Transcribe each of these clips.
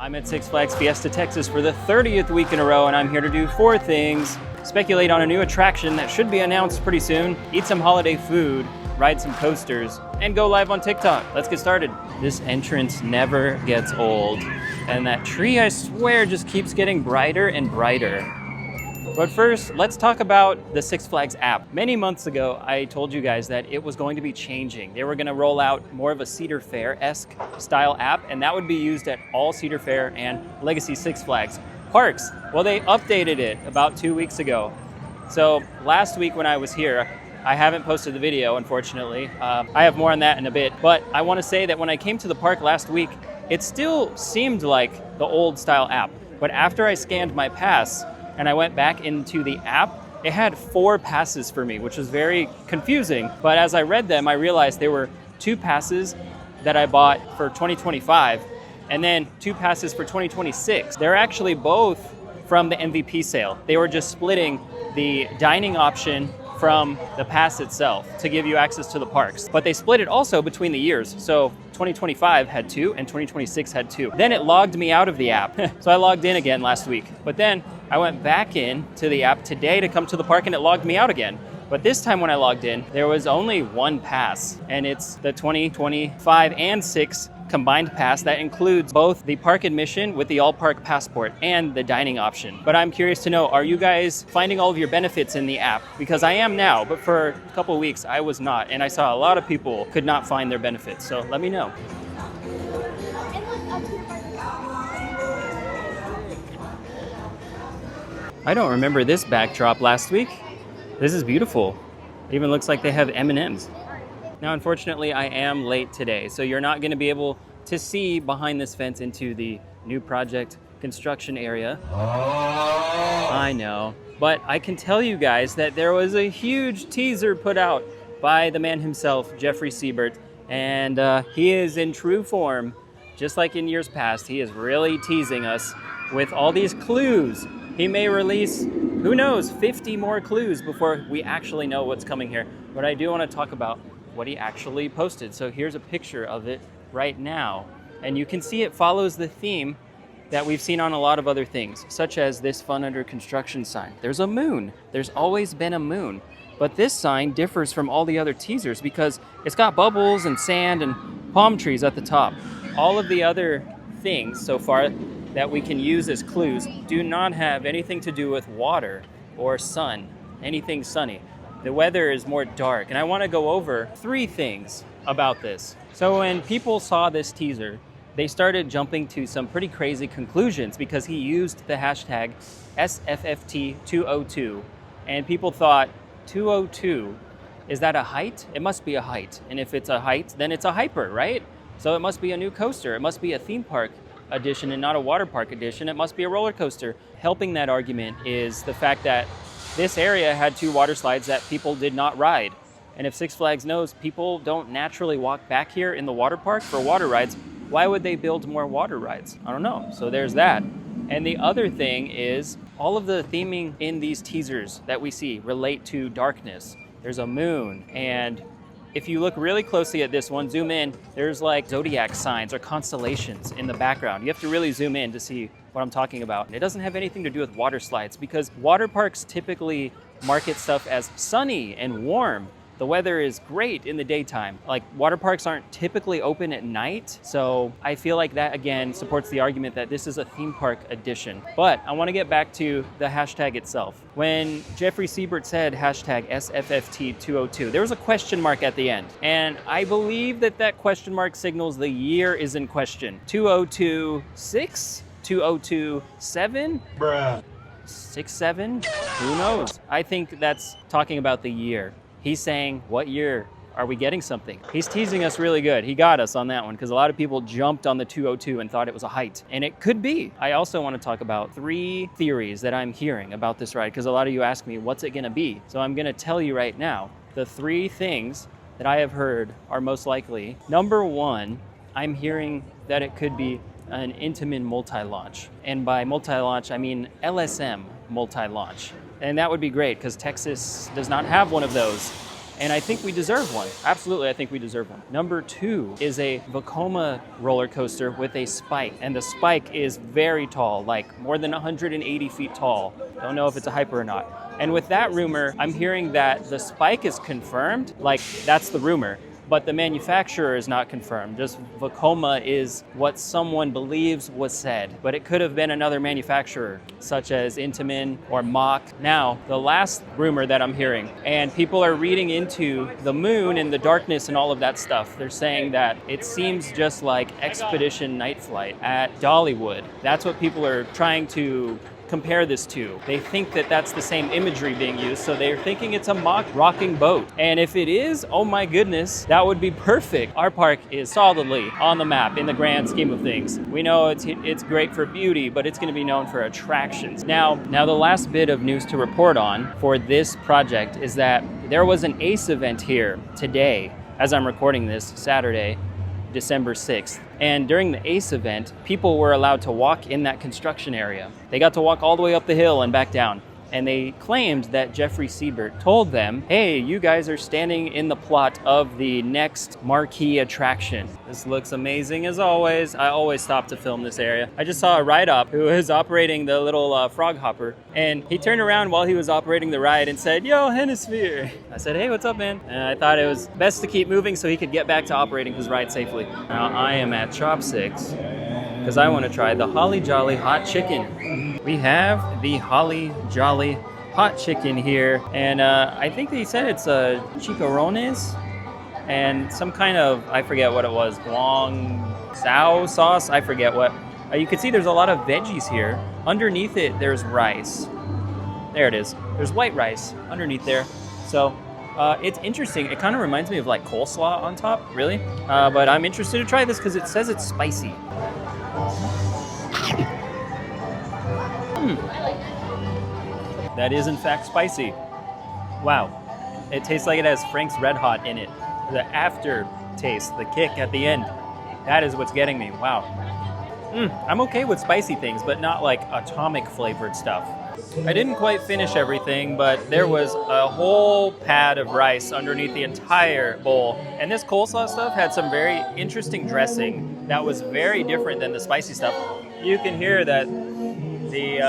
I'm at Six Flags Fiesta, Texas for the 30th week in a row, and I'm here to do 4 things. Speculate on a new attraction that should be announced pretty soon, eat some holiday food, ride some coasters, and go live on TikTok. Let's get started. This entrance never gets old, and that tree, I swear, just keeps getting brighter and brighter. But first, let's talk about the Six Flags app. Many months ago, I told you guys that it was going to be changing. They were going to roll out more of a Cedar Fair-esque style app, and that would be used at all Cedar Fair and Legacy Six Flags parks. Well, they updated it about 2 weeks ago. So last week when I was here, I haven't posted the video, unfortunately. I have more on that in a bit, but I want to say that when I came to the park last week, it still seemed like the old style app. But after I scanned my pass, and I went back into the app, it had 4 passes for me, which was very confusing. But as I read them, I realized there were 2 passes that I bought for 2025, and then 2 passes for 2026. They're actually both from the MVP sale. They were just splitting the dining option from the pass itself to give you access to the parks. But they split it also between the years. So 2025 had 2 and 2026 had 2. Then it logged me out of the app. So I logged in again last week. But then I went back in to the app today to come to the park and it logged me out again. But this time when I logged in, there was only 1 pass, and it's the 2025 and 6 combined pass that includes both the park admission with the all park passport and the dining option. But I'm curious to know, are you guys finding all of your benefits in the app? Because I am now, but for a couple of weeks I was not, and I saw a lot of people could not find their benefits. So let me know. I don't remember this backdrop last week. This is beautiful. It even looks like they have M&Ms. Now, unfortunately, I am late today, so you're not going to be able to see behind this fence into the new project construction area. I know, but I can tell you guys that there was a huge teaser put out by the man himself, Jeffrey Siebert, and he is in true form. Just like in years past, he is really teasing us with all these clues. He may release, who knows, 50 more clues before we actually know what's coming here. But I do want to talk about what he actually posted. So here's a picture of it right now. And you can see it follows the theme that we've seen on a lot of other things, such as this fun under construction sign. There's a moon. There's always been a moon. But this sign differs from all the other teasers because it's got bubbles and sand and palm trees at the top. All of the other things so far that we can use as clues do not have anything to do with water or sun, anything sunny. The weather is more dark, and I want to go over 3 things about this. So when people saw this teaser, they started jumping to some pretty crazy conclusions because he used the hashtag SFFT202, and people thought, 202, is that a height? It must be a height, and if it's a height, then it's a hyper, right? So it must be a new coaster. It must be a theme park edition and not a water park edition. It must be a roller coaster. Helping that argument is the fact that this area had 2 water slides that people did not ride. And if Six Flags knows people don't naturally walk back here in the water park for water rides, why would they build more water rides? I don't know. So there's that. And the other thing is all of the theming in these teasers that we see relate to darkness. There's a moon, and if you look really closely at this one, zoom in, there's like zodiac signs or constellations in the background. You have to really zoom in to see what I'm talking about. And it doesn't have anything to do with water slides because water parks typically market stuff as sunny and warm. The weather is great in the daytime. Like, water parks aren't typically open at night. So I feel like that again supports the argument that this is a theme park edition. But I want to get back to the hashtag itself. When Jeffrey Siebert said hashtag SFFT202, there was a question mark at the end. And I believe that that question mark signals the year is in question. 2026? 2027? Bruh. 67? Who knows? I think that's talking about the year. He's saying, what year are we getting something? He's teasing us really good. He got us on that one because a lot of people jumped on the 202 and thought it was a height, and it could be. I also want to talk about 3 theories that I'm hearing about this ride because a lot of you ask me, what's it going to be? So I'm going to tell you right now, the 3 things that I have heard are most likely. Number 1, I'm hearing that it could be an Intamin multi-launch. And by multi-launch, I mean LSM multi-launch. And that would be great because Texas does not have one of those. And I think we deserve one. Absolutely, I think we deserve one. Number 2 is a Vekoma roller coaster with a spike. And the spike is very tall, like more than 180 feet tall. Don't know if it's a hyper or not. And with that rumor, I'm hearing that the spike is confirmed, like that's the rumor. But the manufacturer is not confirmed. Just Vekoma is what someone believes was said. But it could have been another manufacturer, such as Intamin or Mach. Now, the last rumor that I'm hearing, and people are reading into the moon and the darkness and all of that stuff. They're saying that it seems just like Expedition Night Flight at Dollywood. That's what people are trying to compare this to. They think that that's the same imagery being used, so they're thinking it's a Mach rocking boat. And if it is, oh my goodness, that would be perfect. Our park is solidly on the map in the grand scheme of things. We know it's great for beauty, but it's going to be known for attractions. Now the last bit of news to report on for this project is that there was an ACE event here today, as I'm recording this, Saturday, December 6th. And during the ACE event, people were allowed to walk in that construction area. They got to walk all the way up the hill and back down. And they claimed that Jeffrey Siebert told them, hey, you guys are standing in the plot of the next marquee attraction. This looks amazing as always. I always stop to film this area. I just saw a ride-op who was operating the little frog hopper, and he turned around while he was operating the ride and said, yo, Hennisphere. I said, hey, what's up, man? And I thought it was best to keep moving so he could get back to operating his ride safely. Now I am at Chopsticks because I want to try the Holly Jolly Hot Chicken. We have the Holly Jolly Hot Chicken here, and I think they said it's chicharrones and some kind of, I forget what it was, guanciale sauce, I forget what. You can see there's a lot of veggies here. Underneath it, there's rice. There it is. There's white rice underneath there. So it's interesting. It kind of reminds me of like coleslaw on top, really. But I'm interested to try this because it says it's spicy. That is in fact spicy. Wow. It tastes like it has Frank's Red Hot in it. The aftertaste, the kick at the end, that is what's getting me. Wow. I'm okay with spicy things, but not like atomic flavored stuff. I didn't quite finish everything, but there was a whole pad of rice underneath the entire bowl. And this coleslaw stuff had some very interesting dressing that was very different than the spicy stuff. You can hear that the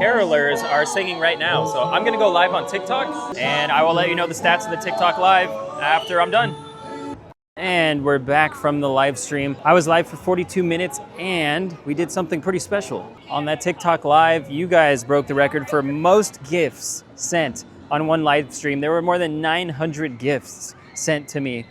carolers are singing right now. So I'm gonna go live on TikTok, and I will let you know the stats of the TikTok live after I'm done. And we're back from the live stream. I was live for 42 minutes and we did something pretty special. On that TikTok live, you guys broke the record for most gifts sent on one live stream. There were more than 900 gifts sent to me,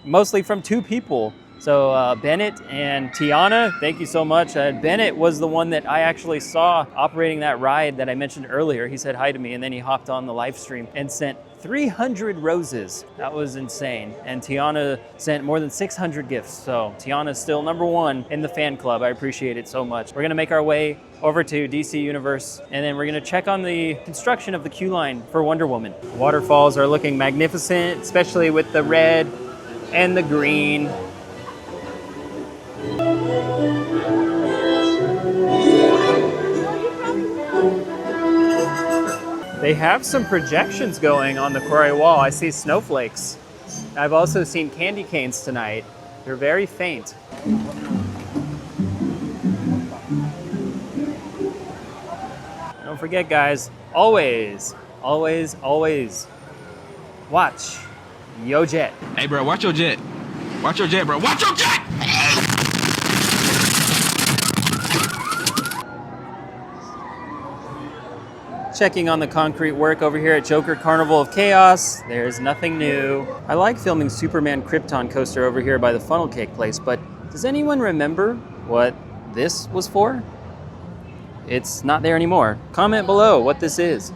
mostly from 2 people. So Bennett and Tiana, thank you so much. Bennett was the one that I actually saw operating that ride that I mentioned earlier. He said hi to me and then he hopped on the live stream and sent 300 roses. That was insane. And Tiana sent more than 600 gifts. So Tiana's still #1 in the fan club. I appreciate it so much. We're gonna make our way over to DC Universe, and then we're gonna check on the construction of the queue line for Wonder Woman. Waterfalls are looking magnificent, especially with the red and the green. They have some projections going on the quarry wall. I see snowflakes. I've also seen candy canes tonight. They're very faint. Don't forget, guys, always, always, always watch yo jet. Hey, bro, watch your jet. Watch your jet, bro. Watch your jet! Checking on the concrete work over here at Joker Carnival of Chaos. There's nothing new. I like filming Superman Krypton coaster over here by the funnel cake place, but does anyone remember what this was for? It's not there anymore. Comment below what this is.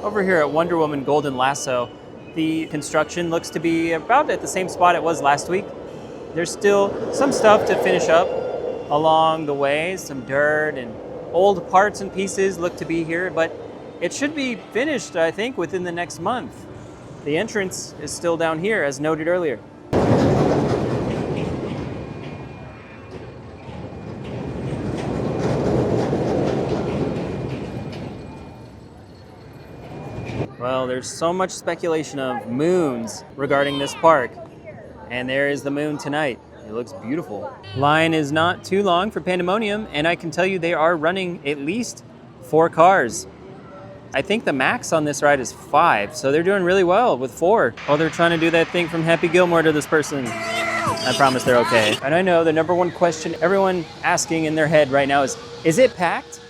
Over here at Wonder Woman Golden Lasso, the construction looks to be about at the same spot it was last week. There's still some stuff to finish up along the way. Some dirt and old parts and pieces look to be here, but it should be finished, I think, within the next month. The entrance is still down here, as noted earlier. Well, there's so much speculation of moons regarding this park. And there is the moon tonight. It looks beautiful. Line is not too long for Pandemonium, and I can tell you they are running at least 4 cars. I think the max on this ride is 5, so they're doing really well with 4. Oh, they're trying to do that thing from Happy Gilmore to this person. I promise they're okay. And I know the number one question everyone asking in their head right now is it packed?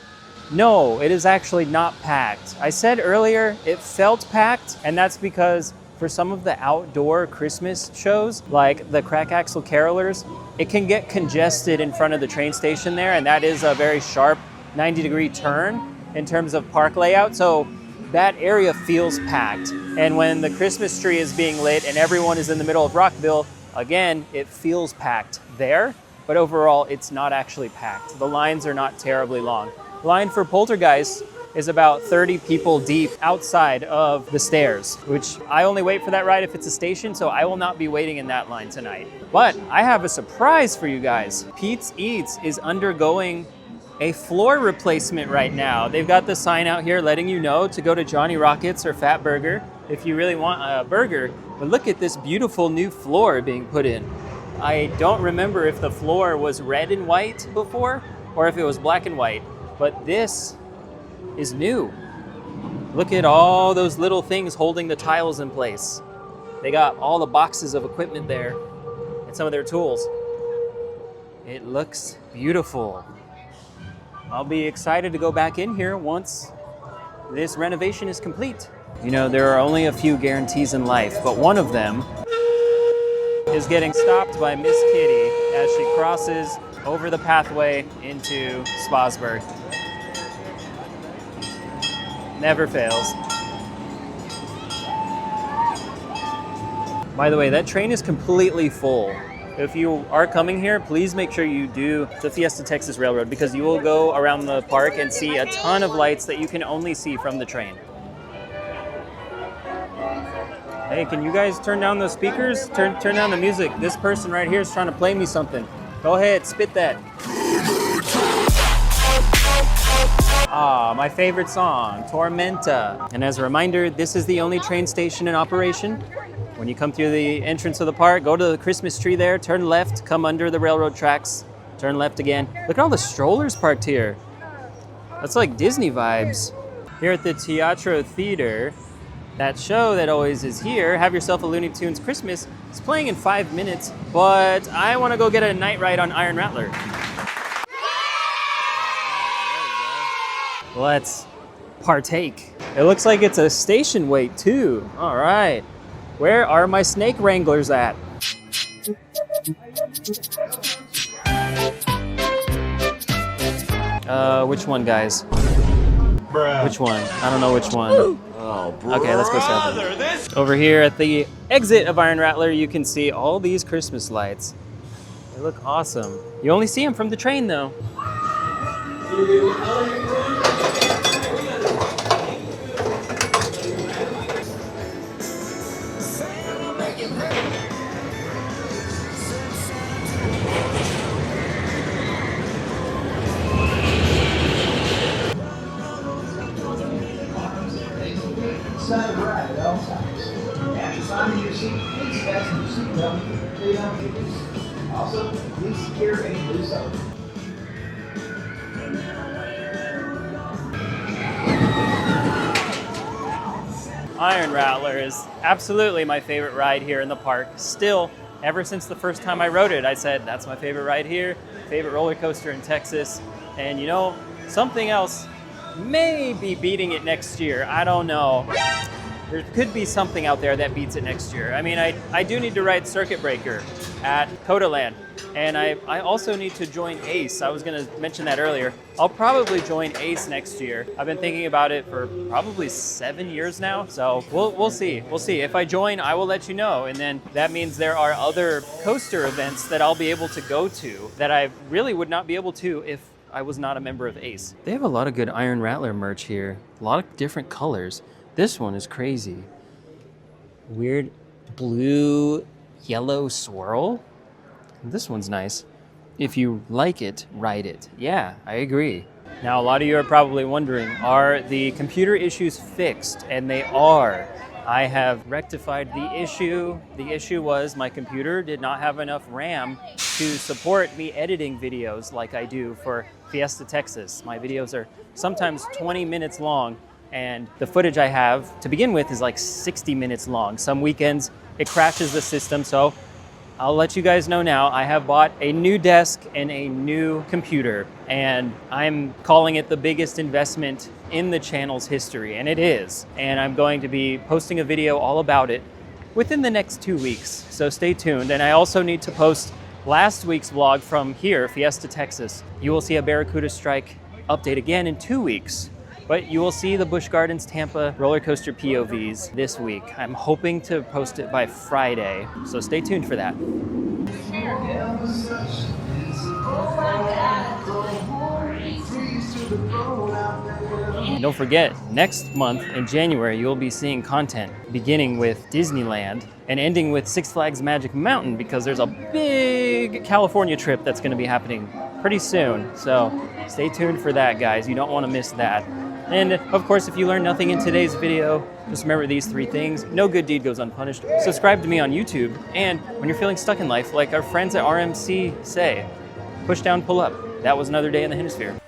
No, it is actually not packed. I said earlier it felt packed, and that's because for some of the outdoor Christmas shows, like the Crack Axle Carolers, it can get congested in front of the train station there, and that is a very sharp 90-degree turn in terms of park layout, so that area feels packed. And when the Christmas tree is being lit and everyone is in the middle of Rockville, again, it feels packed there, but overall, it's not actually packed. The lines are not terribly long. Line for Poltergeist is about 30 people deep outside of the stairs, which I only wait for that ride if it's a station, so I will not be waiting in that line tonight. But I have a surprise for you guys. Pete's Eats is undergoing a floor replacement right now. They've got the sign out here letting you know to go to Johnny Rockets or Fat Burger if you really want a burger. But look at this beautiful new floor being put in. I don't remember if the floor was red and white before or if it was black and white, but this is new. Look at all those little things holding the tiles in place. They got all the boxes of equipment there and some of their tools. It looks beautiful. I'll be excited to go back in here once this renovation is complete. You know, there are only a few guarantees in life, but one of them is getting stopped by Miss Kitty as she crosses over the pathway into Spasberg. Never fails. By the way, that train is completely full. If you are coming here, please make sure you do the Fiesta Texas Railroad because you will go around the park and see a ton of lights that you can only see from the train. Hey, can you guys turn down those speakers? Turn down the music. This person right here is trying to play me something. Go ahead, spit that. Ah, my favorite song, Tormenta. And as a reminder, this is the only train station in operation. When you come through the entrance of the park, go to the Christmas tree there, turn left, come under the railroad tracks, turn left again. Look at all the strollers parked here. That's like Disney vibes. Here at the Teatro Theater, that show that always is here, Have Yourself a Looney Tunes Christmas, is playing in 5 minutes, but I want to go get a night ride on Iron Rattler. Let's partake. It looks like it's a station wait too. All right. Where are my snake wranglers at? Which one, guys? Bruh. Which one? I don't know which one. Oh, okay, let's go south. Over here at the exit of Iron Rattler, you can see all these Christmas lights. They look awesome. You only see them from the train, though. Stand right at all times. After finding your seat, please fasten your seatbelt. Do not get loose. Also, please secure any loose items. Iron Rattler is absolutely my favorite ride here in the park. Still, ever since the first time I rode it, I said, that's my favorite ride here, favorite roller coaster in Texas. And you know, something else may be beating it next year. I don't know. There could be something out there that beats it next year. I mean, I do need to ride Circuit Breaker at Codaland. And I also need to join ACE. I was going to mention that earlier. I'll probably join ACE next year. I've been thinking about it for probably 7 years now. So we'll see. We'll see. If I join, I will let you know. And then that means there are other coaster events that I'll be able to go to that I really would not be able to if I was not a member of ACE. They have a lot of good Iron Rattler merch here. A lot of different colors. This one is crazy. Weird blue, yellow swirl. This one's nice. If you like it, ride it. Yeah, I agree. Now, a lot of you are probably wondering, are the computer issues fixed? And they are. I have rectified the issue. The issue was my computer did not have enough RAM to support me editing videos like I do for Fiesta, Texas. My videos are sometimes 20 minutes long, and the footage I have to begin with is like 60 minutes long. Some weekends it crashes the system, so I'll let you guys know now, I have bought a new desk and a new computer, and I'm calling it the biggest investment in the channel's history, and it is. And I'm going to be posting a video all about it within the next 2 weeks, so stay tuned. And I also need to post last week's vlog from here, Fiesta, Texas. You will see a Barracuda Strike update again in 2 weeks. But you will see the Busch Gardens Tampa roller coaster POVs this week. I'm hoping to post it by Friday, so stay tuned for that. And don't forget, next month in January, you'll be seeing content beginning with Disneyland and ending with Six Flags Magic Mountain, because there's a big California trip that's going to be happening pretty soon. So stay tuned for that, guys. You don't want to miss that. And of course, if you learned nothing in today's video, just remember these 3 things. No good deed goes unpunished. Subscribe to me on YouTube. And when you're feeling stuck in life, like our friends at RMC say, push down, pull up. That was another day in the Hennisphere.